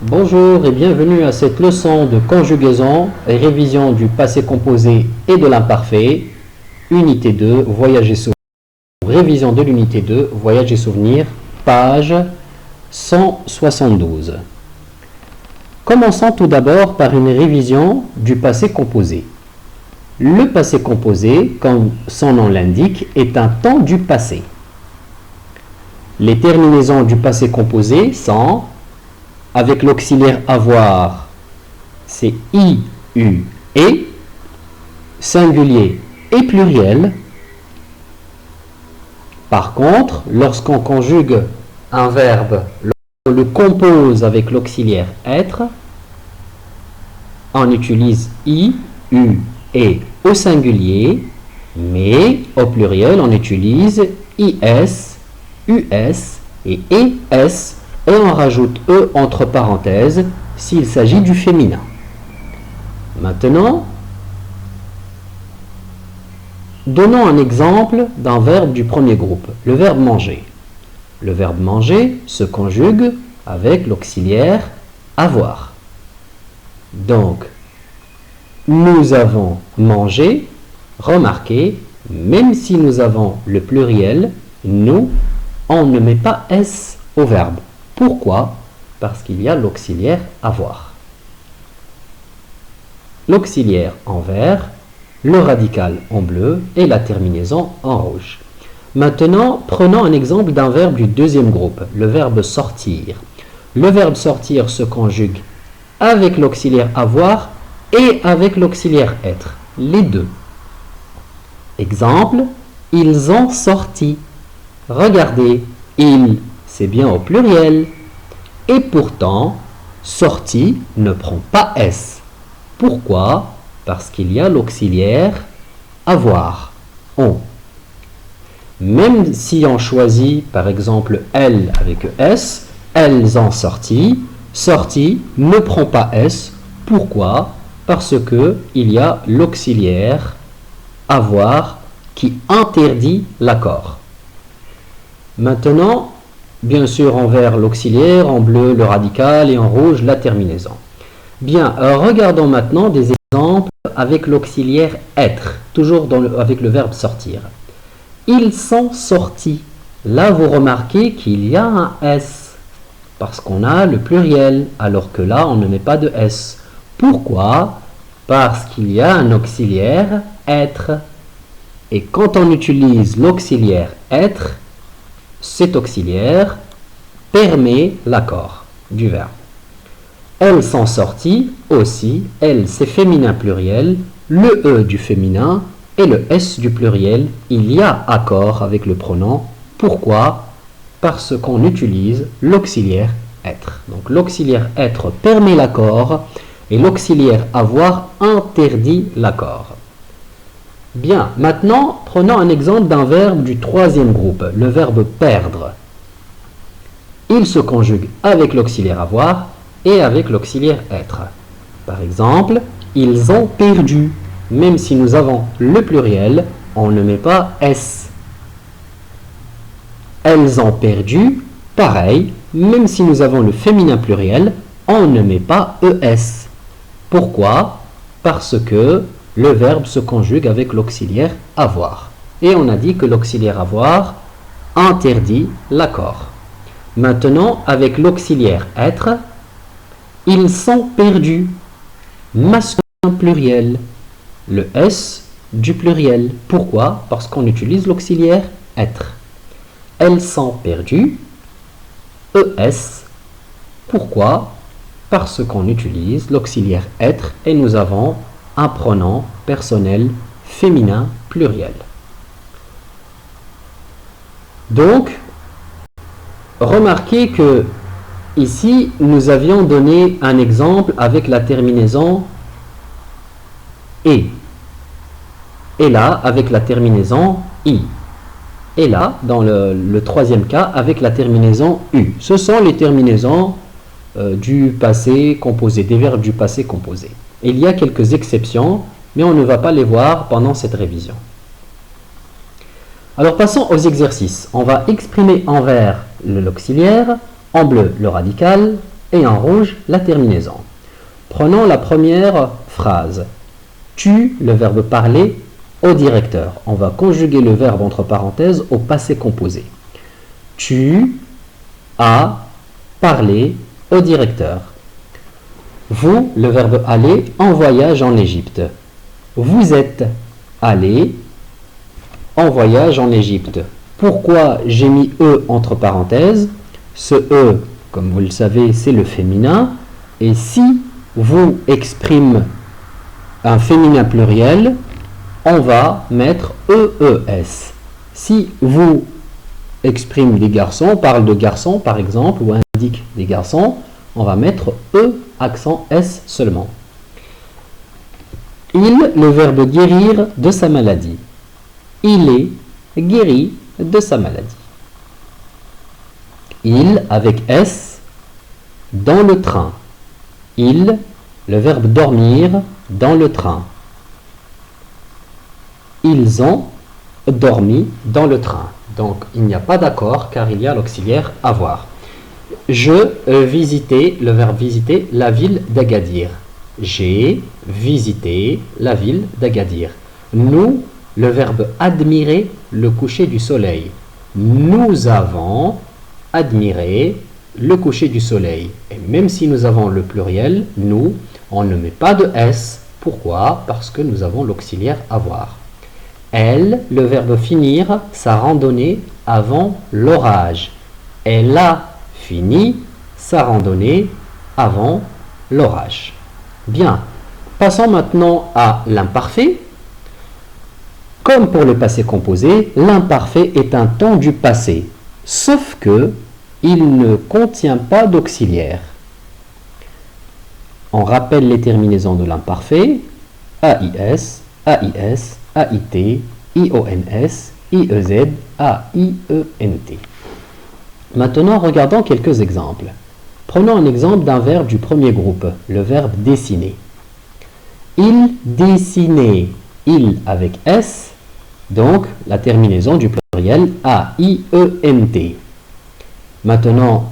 Bonjour et bienvenue à cette leçon de conjugaison et révision du passé composé et de l'imparfait, unité 2, voyage et souvenirs. Révision de l'unité 2, voyage et souvenirs, page 172. Commençons tout d'abord par une révision du passé composé. Le passé composé, comme son nom l'indique, est un temps du passé. Les terminaisons du passé composé sont, avec l'auxiliaire avoir, c'est I, U, et, singulier et pluriel. Par contre, lorsqu'on conjugue un verbe, lorsqu'on le compose avec l'auxiliaire être, on utilise I, U, et au singulier, mais au pluriel, on utilise IS, US et ES, et on rajoute E entre parenthèses s'il s'agit du féminin. Maintenant, donnons un exemple d'un verbe du premier groupe, le verbe manger. Le verbe manger se conjugue avec l'auxiliaire avoir. Donc, nous avons mangé, remarquez, même si nous avons le pluriel, nous, on ne met pas S au verbe. Pourquoi? Parce qu'il y a l'auxiliaire avoir. L'auxiliaire en vert, le radical en bleu et la terminaison en rouge. Maintenant, prenons un exemple d'un verbe du deuxième groupe, le verbe sortir. Le verbe sortir se conjugue avec l'auxiliaire avoir et avec l'auxiliaire être, les deux. Exemple, ils ont sorti. Regardez, ils, c'est bien au pluriel. Et pourtant, sorti ne prend pas S. Pourquoi? Parce qu'il y a l'auxiliaire avoir, on. Même si on choisit par exemple elles avec S, elles ont sorti, sorti ne prend pas S. Pourquoi? Parce que il y a l'auxiliaire avoir qui interdit l'accord. Maintenant, bien sûr en vert l'auxiliaire, en bleu le radical et en rouge la terminaison. Bien, regardons maintenant des exemples avec l'auxiliaire être, toujours avec le verbe sortir. Ils sont sortis. Là, vous remarquez qu'il y a un S, parce qu'on a le pluriel, alors que là, on ne met pas de S. Pourquoi? Parce qu'il y a un auxiliaire être. Et quand on utilise l'auxiliaire être, cet auxiliaire permet l'accord du verbe. Elles sont sorties aussi, elles c'est féminin pluriel, le E du féminin et le S du pluriel, il y a accord avec le pronom. Pourquoi? Parce qu'on utilise l'auxiliaire être. Donc l'auxiliaire être permet l'accord et l'auxiliaire avoir interdit l'accord. Bien, maintenant prenons un exemple d'un verbe du troisième groupe, le verbe perdre. Il se conjugue avec l'auxiliaire avoir et avec l'auxiliaire être. Par exemple, ils ont perdu. Même si nous avons le pluriel, on ne met pas S. Elles ont perdu. Pareil, même si nous avons le féminin pluriel, on ne met pas ES. Pourquoi? Parce que le verbe se conjugue avec l'auxiliaire avoir. Et on a dit que l'auxiliaire avoir interdit l'accord. Maintenant, avec l'auxiliaire être, ils sont perdus. Masculin pluriel. Le S du pluriel. Pourquoi? Parce qu'on utilise l'auxiliaire être. Elles sont perdues. ES. Pourquoi? Parce qu'on utilise l'auxiliaire être et nous avons un pronom personnel féminin pluriel. Donc, remarquez que ici, nous avions donné un exemple avec la terminaison et. Et là, avec la terminaison i. Et là, dans le troisième cas, avec la terminaison u. Ce sont les terminaisons du passé composé, des verbes du passé composé. Il y a quelques exceptions, mais on ne va pas les voir pendant cette révision. Alors passons aux exercices. On va exprimer en vert l'auxiliaire, en bleu le radical et en rouge la terminaison. Prenons la première phrase. Tu, le verbe parler, au directeur. On va conjuguer le verbe entre parenthèses au passé composé. Tu as parlé au directeur. Vous, le verbe aller, en voyage en Égypte. Vous êtes allé en voyage en Égypte. Pourquoi j'ai mis E entre parenthèses? Ce E, comme vous le savez, c'est le féminin. Et si vous exprime un féminin pluriel, on va mettre EES. Si vous exprime des garçons, parle de garçons par exemple, ou indique des garçons, on va mettre E accent S seulement. Il, le verbe guérir de sa maladie. Il est guéri de sa maladie. Il avec S dans le train. Il, le verbe dormir dans le train. Ils ont dormi dans le train. Donc il n'y a pas d'accord car il y a l'auxiliaire avoir. Je visitais, le verbe visiter, la ville d'Agadir. J'ai visité la ville d'Agadir. Nous, le verbe admirer le coucher du soleil. Nous avons admiré le coucher du soleil. Et même si nous avons le pluriel, nous, on ne met pas de S. Pourquoi? Parce que nous avons l'auxiliaire avoir. Elle, le verbe finir sa randonnée avant l'orage. Elle a fini sa randonnée avant l'orage. Bien, passons maintenant à l'imparfait. Comme pour le passé composé, l'imparfait est un temps du passé, sauf que il ne contient pas d'auxiliaire. On rappelle les terminaisons de l'imparfait: AIS, AIS, AIT, IONS, IEZ, AIENT. Maintenant, regardons quelques exemples. Prenons un exemple d'un verbe du premier groupe, le verbe dessiner. Il dessinait, il avec S, donc la terminaison du pluriel AIENT. Maintenant,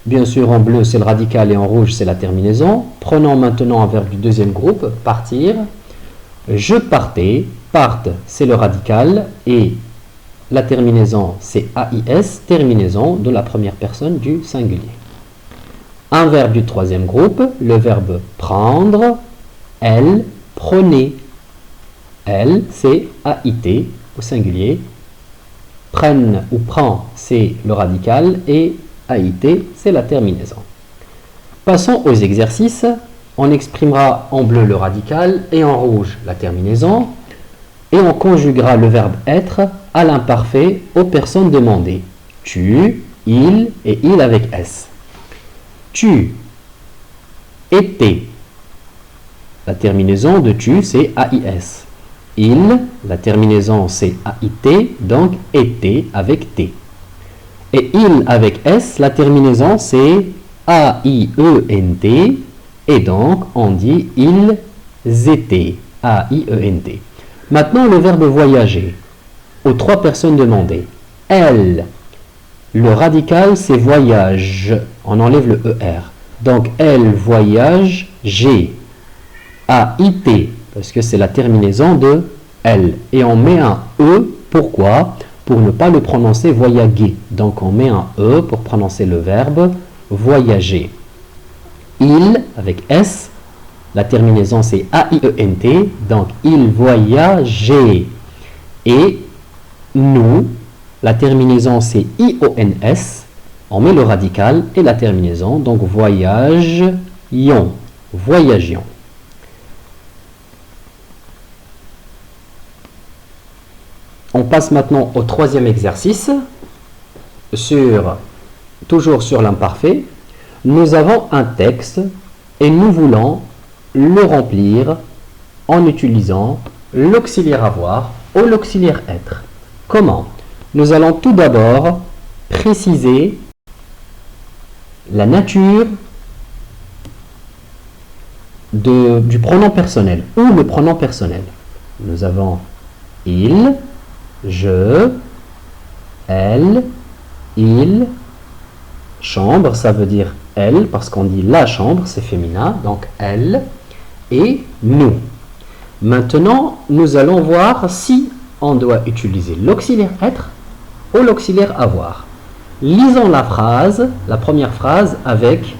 bien sûr en bleu c'est le radical et en rouge c'est la terminaison. Prenons maintenant un verbe du deuxième groupe, partir. Je partais, parte c'est le radical et la terminaison c'est AIS, terminaison de la première personne du singulier. Un verbe du troisième groupe, le verbe prendre, elle, prenait. Elle, c'est AIT au singulier. Prenne ou prend, c'est le radical et AIT, c'est la terminaison. Passons aux exercices. On exprimera en bleu le radical et en rouge la terminaison. Et on conjuguera le verbe être à l'imparfait aux personnes demandées. Tu, il et il avec S. Tu étais. La terminaison de tu, c'est AIS. Il, la terminaison, c'est AIT, donc était avec T. Et il avec S, la terminaison, c'est AIENT, et donc on dit ils étaient, AIENT. Maintenant, le verbe voyager, aux trois personnes demandées. Elle, le radical, c'est voyage. On enlève le ER. Donc, elle voyage, G. AIT, parce que c'est la terminaison de elle. Et on met un E, pourquoi? Pour ne pas le prononcer voyager. Donc, on met un E pour prononcer le verbe voyager. Il, avec S, la terminaison c'est AIENT, donc il voyageait. Et nous, la terminaison c'est IONS, on met le radical et la terminaison, donc voyagions, voyagions. On passe maintenant au troisième exercice, toujours sur l'imparfait. Nous avons un texte et nous voulons le remplir en utilisant l'auxiliaire avoir ou l'auxiliaire être. Comment? Nous allons tout d'abord préciser la nature du pronom personnel ou le pronom personnel. Nous avons il, je, elle, il, chambre, ça veut dire elle, parce qu'on dit la chambre, c'est féminin, donc elle et nous. Maintenant, nous allons voir si on doit utiliser l'auxiliaire être ou l'auxiliaire avoir. Lisons la phrase, la première phrase avec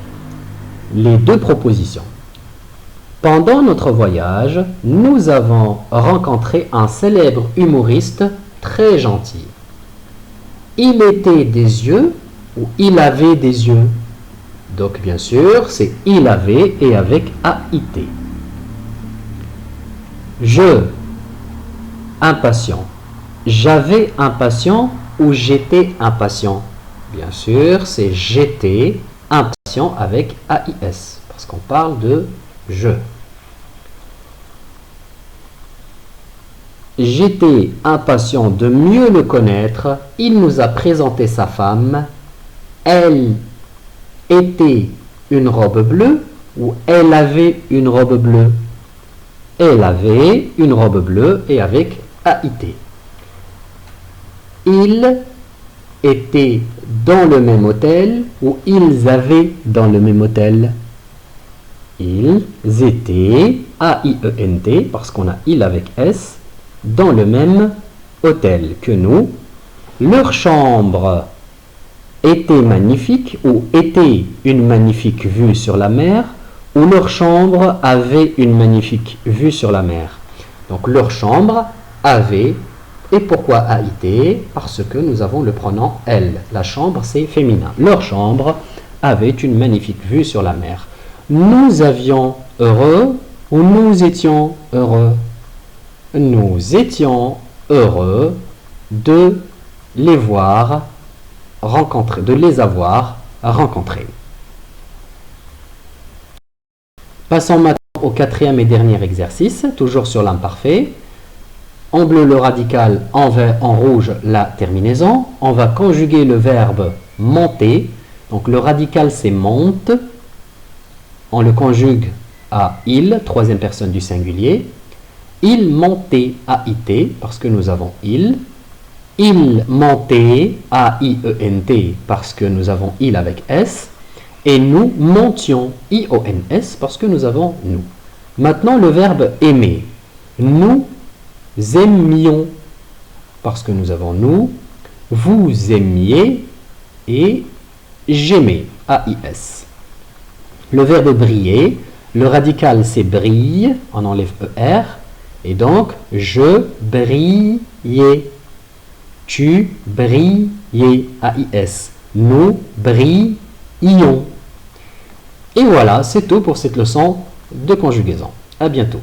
les deux propositions. Pendant notre voyage, nous avons rencontré un célèbre humoriste très gentil. Il était des yeux ou il avait des yeux. Donc bien sûr, c'est il avait et avec AIT. Je, impatient. J'avais impatient ou j'étais impatient. Bien sûr, c'est j'étais impatient avec AIS, parce qu'on parle de je. J'étais impatient de mieux le connaître. Il nous a présenté sa femme. Elle était une robe bleue ou elle avait une robe bleue. Elle avait une robe bleue et avec AIT. Ils étaient dans le même hôtel ou ils avaient dans le même hôtel. Ils étaient, AIENT, parce qu'on a il avec S, dans le même hôtel que nous. Leur chambre était magnifique ou était une magnifique vue sur la mer ou leur chambre avait une magnifique vue sur la mer. Donc leur chambre avait, et pourquoi AIT? Parce que nous avons le pronom elle. La chambre c'est féminin. Leur chambre avait une magnifique vue sur la mer. Nous avions heureux ou nous étions heureux? Nous étions heureux de les voir rencontrer, de les avoir rencontrés. Passons maintenant au quatrième et dernier exercice, toujours sur l'imparfait. En bleu le radical, en vert, en rouge la terminaison. On va conjuguer le verbe monter. Donc le radical c'est monte. On le conjugue à il, troisième personne du singulier. Il montait, AIT, parce que nous avons il. Il montait, AIENT, parce que nous avons il avec S. Et nous montions, IONS, parce que nous avons nous. Maintenant, le verbe aimer. Nous aimions, parce que nous avons nous. Vous aimiez et j'aimais, AIS. Le verbe briller. Le radical, c'est brille, on enlève ER. Et donc, je brillais. Tu brillais, AIS. Nous brillions. Et voilà, c'est tout pour cette leçon de conjugaison. À bientôt.